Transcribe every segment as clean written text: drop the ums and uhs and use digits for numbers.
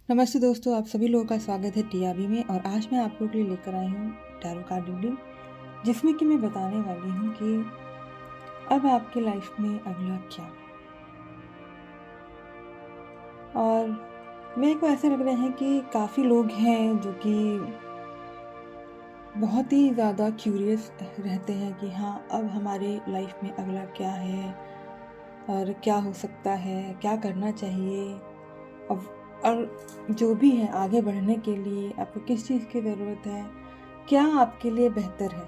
नमस्ते दोस्तों, आप सभी लोगों का स्वागत है टीआरबी में। और आज मैं आप लोगों के लिए लेकर आई हूँ टैरो कार्ड रीडिंग, जिसमें कि मैं बताने वाली हूँ कि अब आपके लाइफ में अगला क्या। और मेरे को ऐसे लग रहा है कि काफ़ी लोग हैं जो कि बहुत ही ज़्यादा क्यूरियस रहते हैं कि हाँ, अब हमारे लाइफ में अगला क्या है और क्या हो सकता है, क्या करना चाहिए। अब और जो भी है, आगे बढ़ने के लिए आपको किस चीज़ की ज़रूरत है, क्या आपके लिए बेहतर है।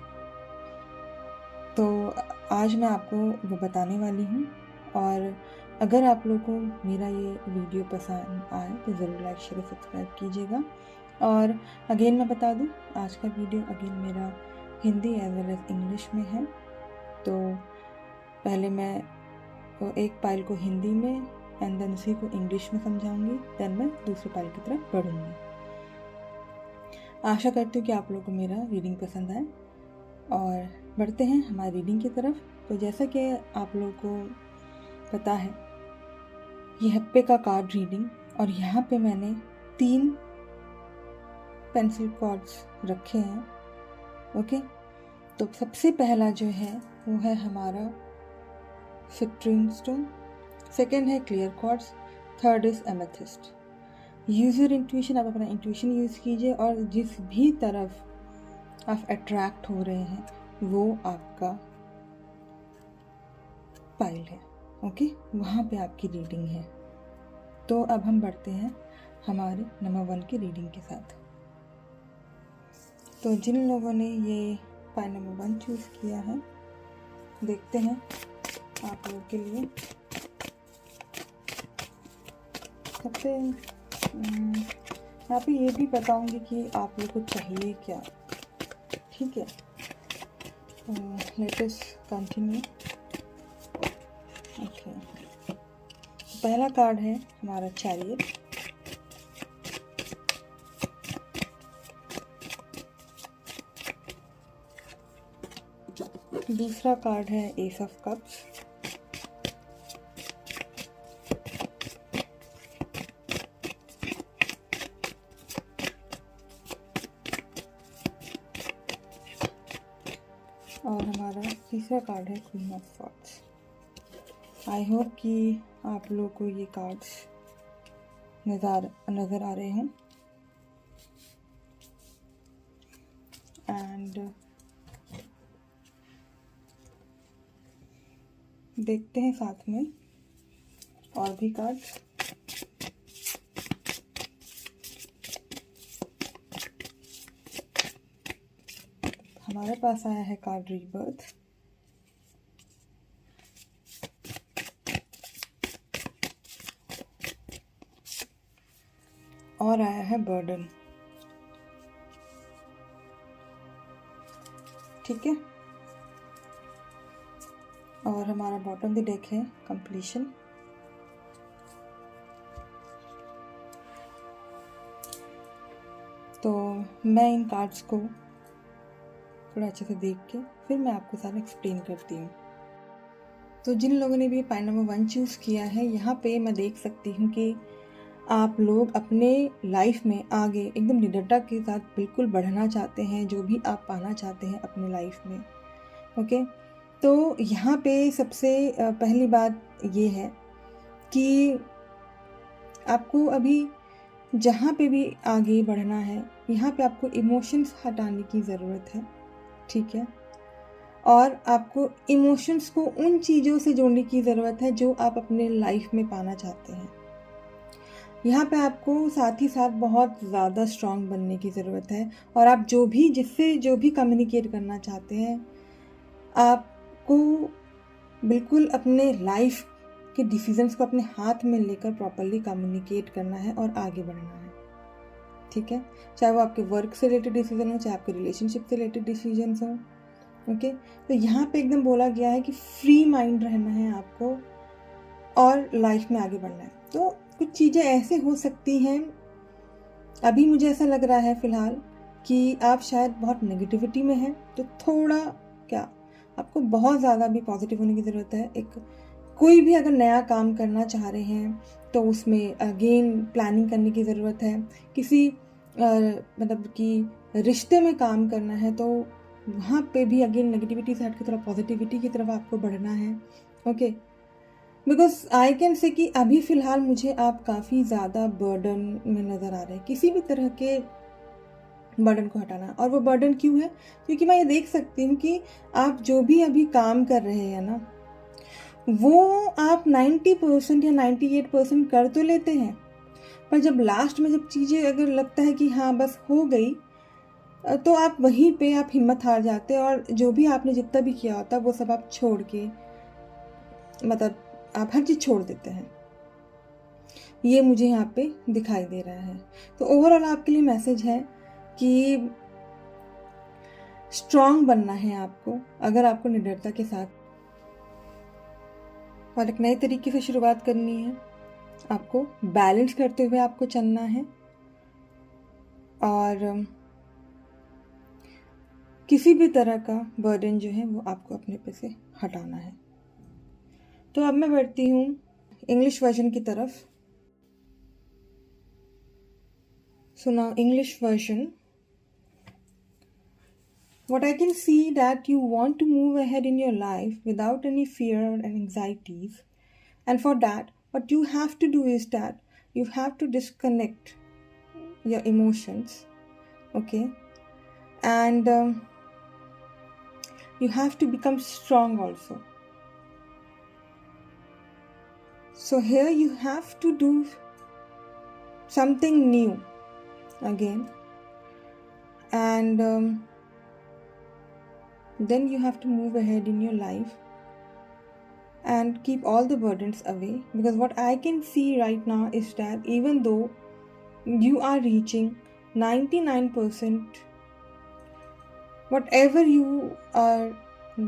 तो आज मैं आपको वो बताने वाली हूँ। और अगर आप लोगों को मेरा ये वीडियो पसंद आए तो ज़रूर लाइक शेयर सब्सक्राइब कीजिएगा। और अगेन मैं बता दूँ, आज का वीडियो अगेन मेरा Hindi as well as English में है। तो पहले मैं एक पाइल को हिंदी में एंड देन उसी को इंग्लिश में समझाऊंगी, देन मैं दूसरे पाइल की तरफ बढ़ूंगी। आशा करती हूँ कि आप लोगों को मेरा रीडिंग पसंद आए। और बढ़ते हैं हमारी रीडिंग की तरफ। तो जैसा कि आप लोगों को पता है, ये हप्पे का कार्ड रीडिंग, और यहाँ पे मैंने 3 पेंसिल कॉर्ड्स रखे हैं। ओके, तो सबसे पहला जो है वो है हमारा सिट्रीन स्टोन, सेकेंड है clear quartz, third is amethyst. Use your intuition, आप अपना इंट्यूशन यूज़ कीजिए और जिस भी तरफ आप अट्रैक्ट हो रहे हैं वो आपका पाइल है। ओके, वहाँ पे आपकी रीडिंग है। तो अब हम बढ़ते हैं हमारे नंबर 1 की रीडिंग के साथ। तो जिन लोगों ने ये पाइल नंबर 1 चूज़ किया है, देखते हैं आप लोगों के लिए। सबसे यहाँ पे ये भी बताऊंगी कि आप लोग को चाहिए क्या। ठीक है, लेट अस कंटिन्यू। ओके, पहला कार्ड है हमारा चैरियट, दूसरा कार्ड है एस ऑफ कप्स, और हमारा तीसरा कार्ड है queen of swords. I hope कि आप लोगों को ये कार्ड्स नज़र आ रहे हैं। एंड देखते हैं साथ में और भी कार्ड्स। हमारे पास आया है कार्ड रीबर्थ, और आया है बर्डन। ठीक है, और हमारा बॉटम द डेक है कंप्लीशन। तो मैं इन कार्ड्स को थोड़ा अच्छे से देख के फिर मैं आपको सारा एक्सप्लेन करती हूँ। तो जिन लोगों ने भी पाइल नंबर 1 चूज़ किया है, यहाँ पे मैं देख सकती हूँ कि आप लोग अपने लाइफ में आगे एकदम निडरता के साथ बिल्कुल बढ़ना चाहते हैं, जो भी आप पाना चाहते हैं अपने लाइफ में। ओके, तो यहाँ पे सबसे पहली बात ये है कि आपको अभी जहाँ पे भी आगे बढ़ना है, यहाँ पे आपको इमोशंस हटाने की ज़रूरत है। ठीक है, और आपको इमोशंस को उन चीज़ों से जोड़ने की ज़रूरत है जो आप अपने लाइफ में पाना चाहते हैं। यहाँ पे आपको साथ ही साथ बहुत ज़्यादा स्ट्रांग बनने की ज़रूरत है। और आप जिससे जो भी कम्युनिकेट करना चाहते हैं, आपको बिल्कुल अपने लाइफ के डिसीजंस को अपने हाथ में लेकर प्रॉपरली कम्युनिकेट करना है और आगे बढ़ना है। ठीक है, चाहे वो आपके वर्क से रिलेटेड डिसीजन हो, चाहे आपके रिलेशनशिप से रिलेटेड डिसीजंस हो। ओके, तो यहाँ पे एकदम बोला गया है कि फ्री माइंड रहना है आपको और लाइफ में आगे बढ़ना है। तो कुछ चीज़ें ऐसे हो सकती हैं, अभी मुझे ऐसा लग रहा है फ़िलहाल कि आप शायद बहुत नेगेटिविटी में हैं, तो थोड़ा क्या आपको बहुत ज़्यादा भी पॉजिटिव होने की ज़रूरत है। एक कोई भी अगर नया काम करना चाह रहे हैं तो उसमें अगेन प्लानिंग करने की ज़रूरत है। किसी मतलब कि रिश्ते में काम करना है तो वहाँ पे भी अगेन नेगेटिविटी से हट के थोड़ा पॉजिटिविटी की तरफ आपको बढ़ना है। Okay, because I can say कि अभी फ़िलहाल मुझे आप काफ़ी ज़्यादा बर्डन में नज़र आ रहे हैं, किसी भी तरह के बर्डन को हटाना। और वो बर्डन क्यों है? क्योंकि मैं ये देख सकती हूँ कि आप जो भी अभी काम कर रहे हैं ना, वो आप 90% या 98% कर तो लेते हैं, पर जब लास्ट में जब चीज़ें अगर लगता है कि हाँ बस हो गई, तो आप वहीं पे आप हिम्मत हार जाते हैं और जो भी आपने जितना भी किया होता है वो सब आप छोड़ के, मतलब आप हर चीज़ छोड़ देते हैं। ये मुझे यहाँ पे दिखाई दे रहा है। तो ओवरऑल आपके लिए मैसेज है कि स्ट्रांग बनना है आपको, अगर आपको निडरता के साथ और एक नए तरीके से शुरुआत करनी है। आपको बैलेंस करते हुए आपको चलना है और किसी भी तरह का बर्डन जो है वो आपको अपने पे से हटाना है। तो अब मैं बढ़ती हूँ इंग्लिश वर्जन की तरफ। So now English version. What I can see that you want to move ahead in your life without any fear or anxieties. And for that, what you have to do is that you have to disconnect your emotions, okay? And you have to become strong also. So here you have to do something new again. And then you have to move ahead in your life and keep all the burdens away, because what I can see right now is that even though you are reaching 99%, whatever you are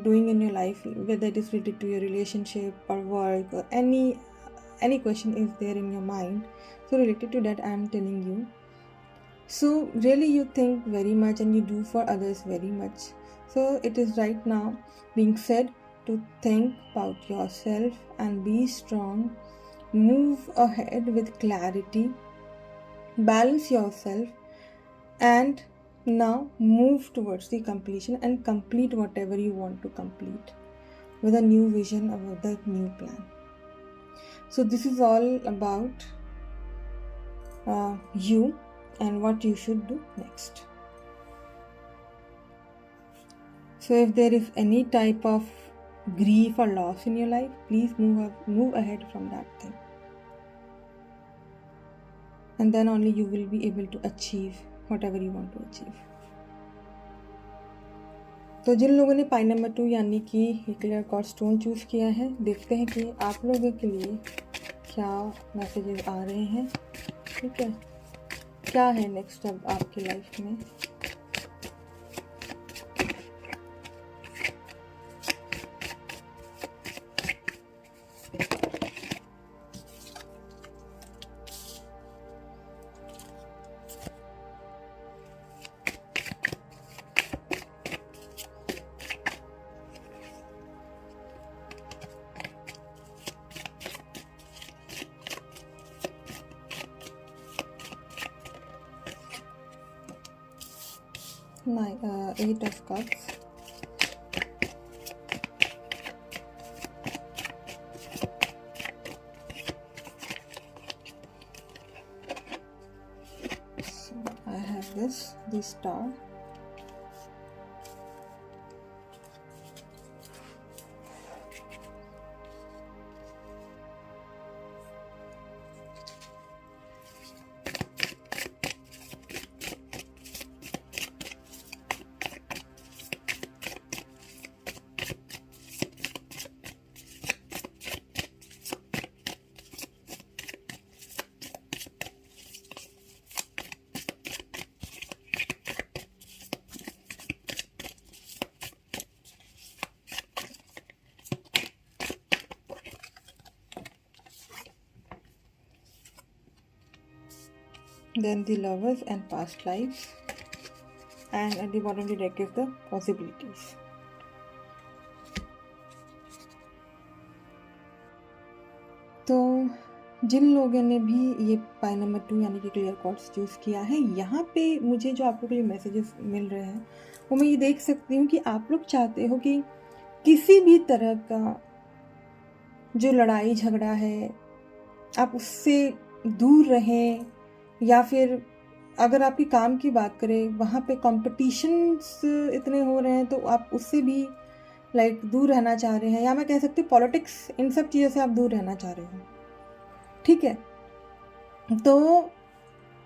doing in your life, whether it is related to your relationship or work or any question is there in your mind, so related to that I am telling you. So really you think very much and you do for others very much. So it is right now being said to think about yourself and be strong, move ahead with clarity, balance yourself, and now move towards the completion and complete whatever you want to complete with a new vision or with a new plan. So this is all about you and what you should do next. So if there is any type of grief or loss in your life, please move ahead from that thing. And then only you will be able to achieve whatever you want to achieve. तो जिन लोगों ने पाई number 2 यानी कि clear cord stone choose किया है, देखते हैं कि आप लोगों के लिए क्या मैसेजेस आ रहे हैं। ठीक है, क्या है नेक्स्ट अब आपकी लाइफ में। Eight of Cups. So I have the Star. Then the Lovers and Past Lives, and at the bottom of the deck is the Possibilities. तो जिन लोगों ने भी ये पाई नंबर 2 यानी कि क्लियर क्वार्ट्ज चूज़ किया है, यहाँ पे मुझे जो आप लोग के लिए मैसेजेस मिल रहे हैं वो मैं ये देख सकती हूँ कि आप लोग चाहते हो कि किसी भी तरह का जो लड़ाई झगड़ा है आप उससे दूर रहें, या फिर अगर आपकी काम की बात करें वहाँ पे कॉम्पिटिशन्स इतने हो रहे हैं तो आप उससे भी दूर रहना चाह रहे हैं, या मैं कह सकती हूँ पॉलिटिक्स, इन सब चीज़ों से आप दूर रहना चाह रहे हो। ठीक है, तो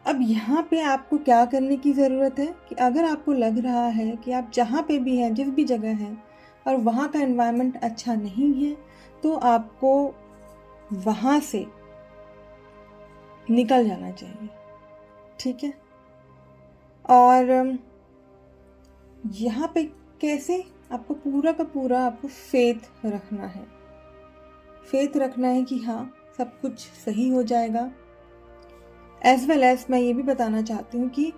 अब यहाँ पे आपको क्या करने की ज़रूरत है कि अगर आपको लग रहा है कि आप जहाँ पे भी हैं, जिस भी जगह हैं और वहाँ का एनवायरनमेंट अच्छा नहीं है, तो आपको वहाँ से निकल जाना चाहिए। ठीक है, और यहाँ पे कैसे, आपको पूरा का पूरा आपको फेथ रखना है। फेथ रखना है कि हाँ सब कुछ सही हो जाएगा। एज वेल एज मैं ये भी बताना चाहती हूँ कि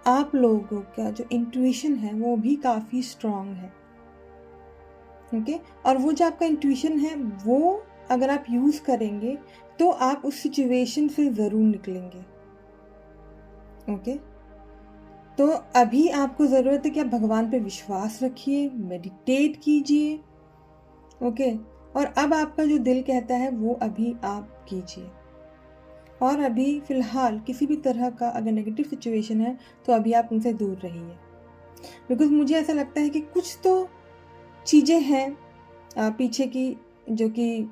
आप लोगों का जो इंट्यूशन है वो भी काफ़ी स्ट्रांग है। ओके, और वो जो आपका इंट्यूशन है वो अगर आप यूज़ करेंगे तो आप उस सिचुएशन से ज़रूर निकलेंगे। ओके, तो अभी आपको ज़रूरत है कि आप भगवान पे विश्वास रखिए, मेडिटेट कीजिए। ओके, और अब आपका जो दिल कहता है वो अभी आप कीजिए। और अभी फ़िलहाल किसी भी तरह का अगर नेगेटिव सिचुएशन है तो अभी आप उनसे दूर रहिए, बिकॉज़ मुझे ऐसा लगता है कि कुछ तो चीज़ें हैं पीछे की, जो कि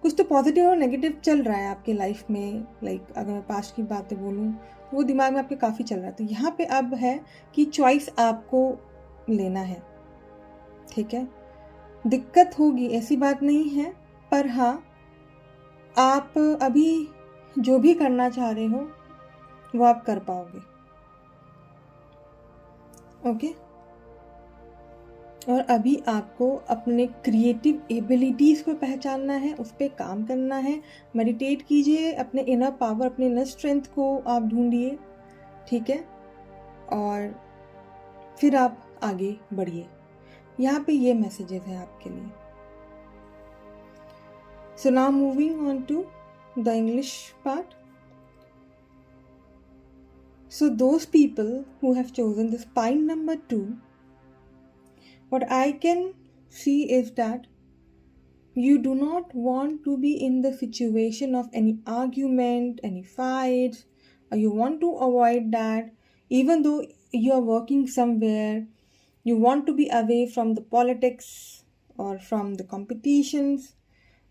कुछ तो पॉजिटिव और नेगेटिव चल रहा है आपके लाइफ में। अगर मैं पास्ट की बातें बोलूँ तो वो दिमाग में आपके काफ़ी चल रहा है। तो यहाँ पे अब है कि चॉइस आपको लेना है। ठीक है, दिक्कत होगी ऐसी बात नहीं है, पर हाँ आप अभी जो भी करना चाह रहे हो वो आप कर पाओगे। ओके, और अभी आपको अपने क्रिएटिव एबिलिटीज़ को पहचानना है, उस पर काम करना है। मेडिटेट कीजिए, अपने इनर पावर, अपने इनर स्ट्रेंथ को आप ढूंढिए। ठीक है, और फिर आप आगे बढ़िए। यहाँ पे ये मैसेजेस हैं आपके लिए। So now moving on to the English part. So those people who have chosen this pine number 2, what I can see is that you do not want to be in the situation of any argument, any fights, or you want to avoid that. Even though you are working somewhere, you want to be away from the politics or from the competitions.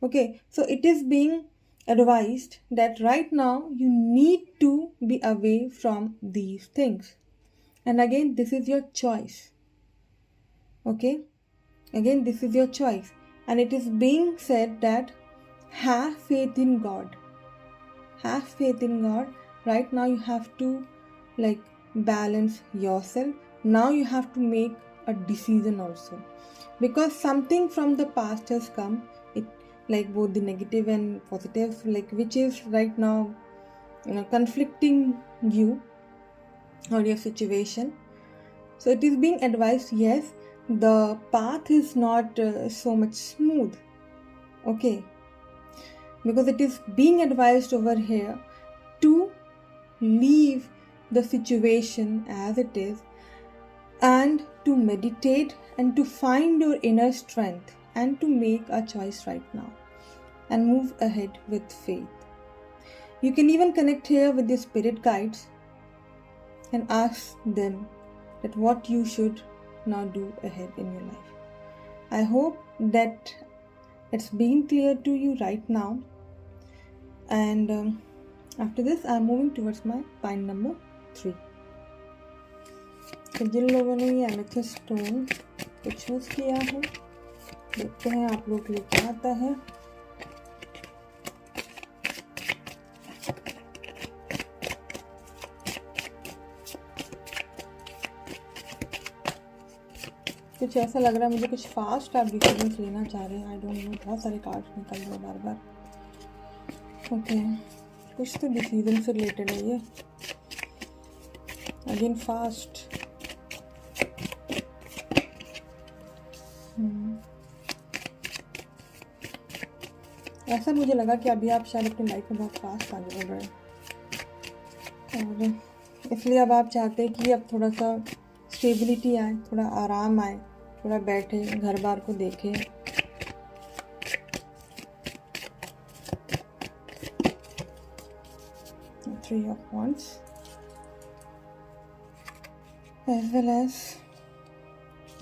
Okay, so it is being advised that right now you need to be away from these things. And again, this is your choice. Okay, again, this is your choice. And it is being said that have faith in God. Have faith in God. Right now you have to balance yourself. Now you have to make a decision also, because something from the past has come, both the negative and positive, which is right now conflicting you or your situation. So it is being advised, yes, the path is not so much smooth. Okay, because it is being advised over here to leave the situation as it is and to meditate and to find your inner strength and to make a choice right now and move ahead with faith. You can even connect here with the spirit guides and ask them that what you should now do ahead in your life. I hope that it's being clear to you right now. And after this, I'm moving towards my pine number 3. तो जिन लोगों ने ये amethyst stone को choose किया है, देखते हैं आप लोग के लिए क्या आता है। कुछ ऐसा लग रहा है मुझे, कुछ फास्ट आप डिसीजन लेना चाह रहे हैं। आई डोंट नो, बहुत सारे कार्ड्स निकल रहे हैं बार बार। ओके, कुछ तो डिसीजन से रिलेटेड है ये। Again fast. ऐसा मुझे लगा कि अभी आप शायद अपनी लाइफ में बहुत फास्ट आगे बढ़ रहे हैं और इसलिए अब आप चाहते हैं कि अब थोड़ा सा स्टेबिलिटी आए, थोड़ा आराम आए, थोड़ा बैठे, घर बार को देखें। Three of Wands as well as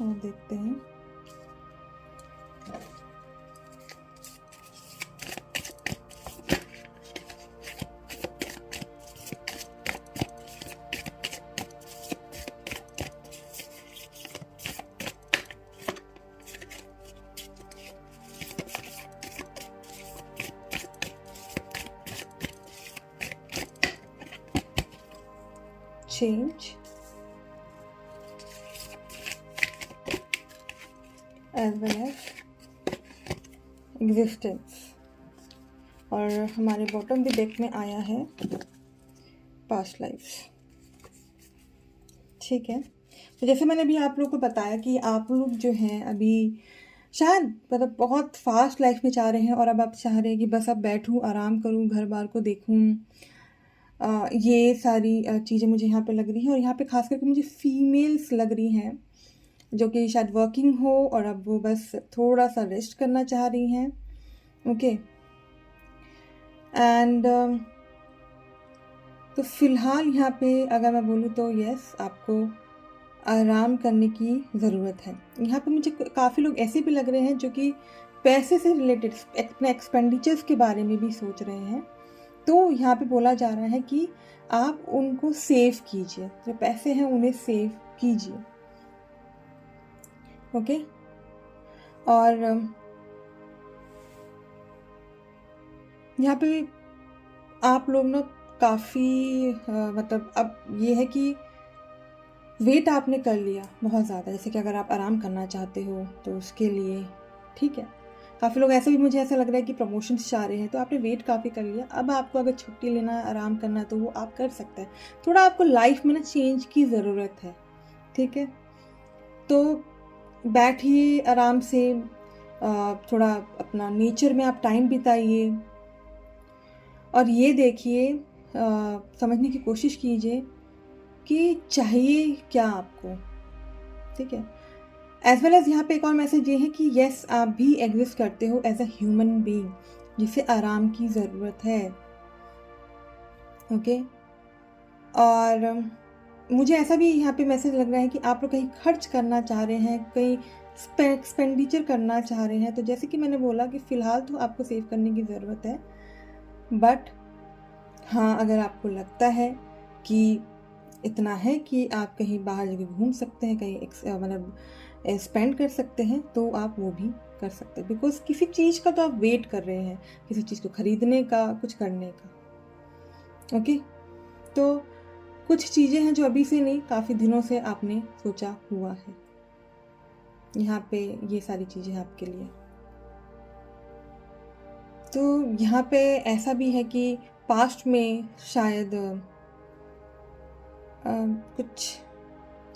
और देखते हैं change as well as existence और हमारे बॉटम भी डेक में आया है पास्ट लाइफ्स। ठीक है, तो जैसे मैंने अभी आप लोगों को बताया कि आप लोग जो हैं अभी शायद मतलब बहुत फास्ट लाइफ में चाह रहे हैं और अब आप चाह रहे हैं कि बस अब बैठूं, आराम करूं, घर बार को देखूं। ये सारी चीज़ें मुझे यहाँ पे लग रही हैं और यहाँ पे खास करके मुझे फीमेल्स लग रही हैं जो कि शायद वर्किंग हो और अब वो बस थोड़ा सा रेस्ट करना चाह रही हैं। ओके, एंड तो फिलहाल यहाँ पे अगर मैं बोलूँ तो यस, आपको आराम करने की ज़रूरत है। यहाँ पे मुझे काफ़ी लोग ऐसे भी लग रहे हैं जो कि पैसे से रिलेटेड अपने एक्सपेंडिचर्स के बारे में भी सोच रहे हैं। तो यहाँ पे बोला जा रहा है कि आप उनको सेव कीजिए, जो पैसे हैं उन्हें सेव कीजिए। ओके, और यहाँ पे आप लोग ना काफ़ी मतलब अब ये है कि वेट आपने कर लिया बहुत ज़्यादा, जैसे कि अगर आप आराम करना चाहते हो तो उसके लिए ठीक है। काफ़ी लोग ऐसे भी मुझे ऐसा लग रहा है कि प्रमोशंस चाह रहे हैं, तो आपने वेट काफ़ी कर लिया। अब आपको अगर छुट्टी लेना है, आराम करना है तो वो आप कर सकते हैं। थोड़ा आपको लाइफ में ना चेंज की ज़रूरत है। ठीक है, तो बैठिए आराम से, थोड़ा अपना नेचर में आप टाइम बिताइए और ये देखिए, समझने की कोशिश कीजिए कि चाहिए क्या आपको। ठीक है, एज वेल एज यहाँ पे एक और मैसेज ये है कि यस, आप भी एग्जिस्ट करते हो एज अ ह्यूमन बीइंग जिसे आराम की ज़रूरत है। ओके, और मुझे ऐसा भी यहाँ पे मैसेज लग रहा है कि आप लोग कहीं खर्च करना चाह रहे हैं, कहीं एक्सपेंडिचर करना चाह रहे हैं। तो जैसे कि मैंने बोला कि फ़िलहाल तो आपको सेव करने की ज़रूरत है, बट हाँ, अगर आपको लगता है कि इतना है कि आप कहीं बाहर जगह घूम सकते हैं, कहीं मतलब स्पेंड कर सकते हैं, तो आप वो भी कर सकते हैं। बिकॉज किसी चीज़ का तो आप वेट कर रहे हैं, किसी चीज़ को खरीदने का, कुछ करने का। ओके, तो कुछ चीज़ें हैं जो अभी से नहीं, काफ़ी दिनों से आपने सोचा हुआ है। यहाँ पे ये सारी चीज़ें आपके लिए। तो यहाँ पे ऐसा भी है कि पास्ट में शायद कुछ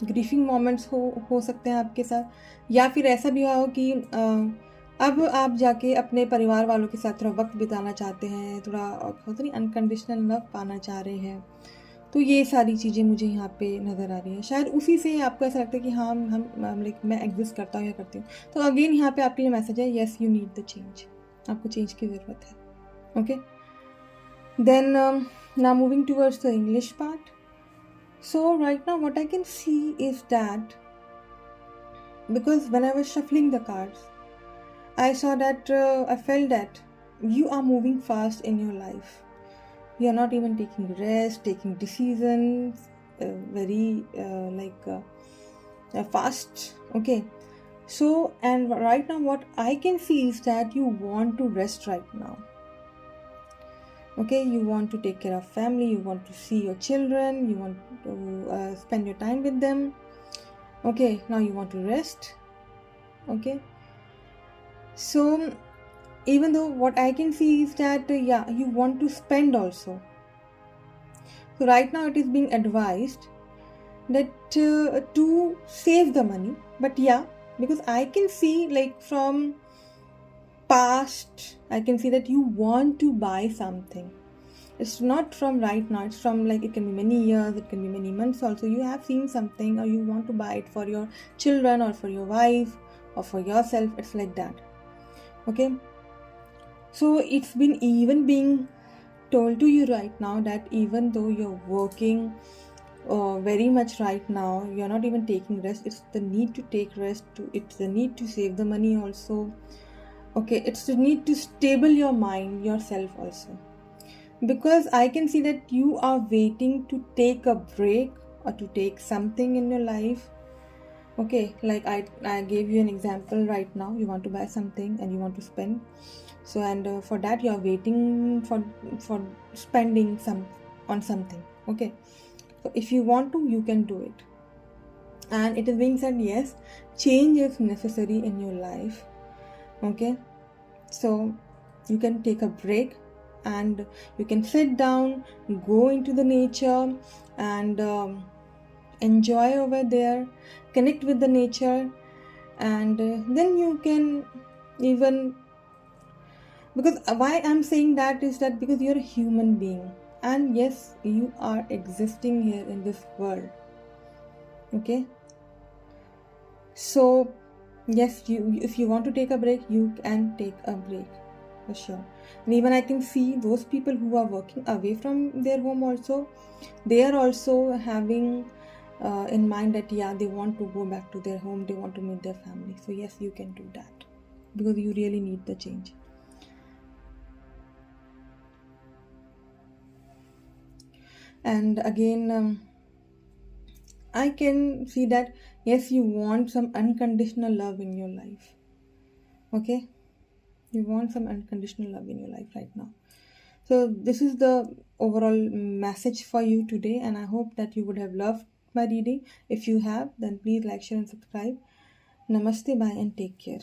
ग्रीफिंग मोमेंट्स हो सकते हैं आपके साथ, या फिर ऐसा भी हुआ हो कि अब आप जाके अपने परिवार वालों के साथ थोड़ा वक्त बिताना चाहते हैं, थोड़ा होता नहीं अनकंडीशनल लव पाना चाह रहे हैं। तो ये सारी चीज़ें मुझे यहाँ पे नज़र आ रही हैं। शायद उसी से आपको ऐसा लगता है कि हाँ, हम लाइक मैं एग्जिस्ट करता हूँ या करती हूँ। तो अगेन यहाँ पे आपके लिए मैसेज है, yes you need the change, आपको चेंज की ज़रूरत है। Okay, then now moving towards the English part. So right now what I can see is that, because when I was shuffling the cards, I saw that I felt that you are moving fast in your life. You are not even taking rest, taking decisions very fast. Okay, so and right now what I can see is that you want to rest right now. Okay, you want to take care of family, you want to see your children, you want to spend your time with them. Okay, now you want to rest. Okay, so even though what I can see is that yeah, you want to spend also. So right now it is being advised that to save the money, but yeah, because I can see like from past. I can see that you want to buy something. It's not from right now, it's from like, it can be many years, it can be many months also. You have seen something or you want to buy it for your children or for your wife or for yourself. It's like that. Okay, so it's been even being told to you right now that even though you're working very much right now, you're not even taking rest. It's the need to take rest, it's the need to save the money also. Okay, it's the need to stable your mind, yourself also, because I can see that you are waiting to take a break or to take something in your life. Okay, like I gave you an example right now. You want to buy something and you want to spend, so and for that you are waiting for spending some on something. Okay, so if you want to, you can do it. And it is being said, yes, change is necessary in your life. Okay, so you can take a break and you can sit down, go into the nature and enjoy over there, connect with the nature, and then you can even, because why I'm saying that is that because you're a human being, and yes, you are existing here in this world. Okay, so yes, you, if you want to take a break, you can take a break for sure. And even I can see those people who are working away from their home also, they are also having in mind that yeah, they want to go back to their home, they want to meet their family. So yes, you can do that because you really need the change. And again, I can see that yes, you want some unconditional love in your life. Okay, you want some unconditional love in your life right now. So this is the overall message for you today, and I hope that you would have loved my reading. If you have, then please like, share and subscribe. Namaste, bye and take care.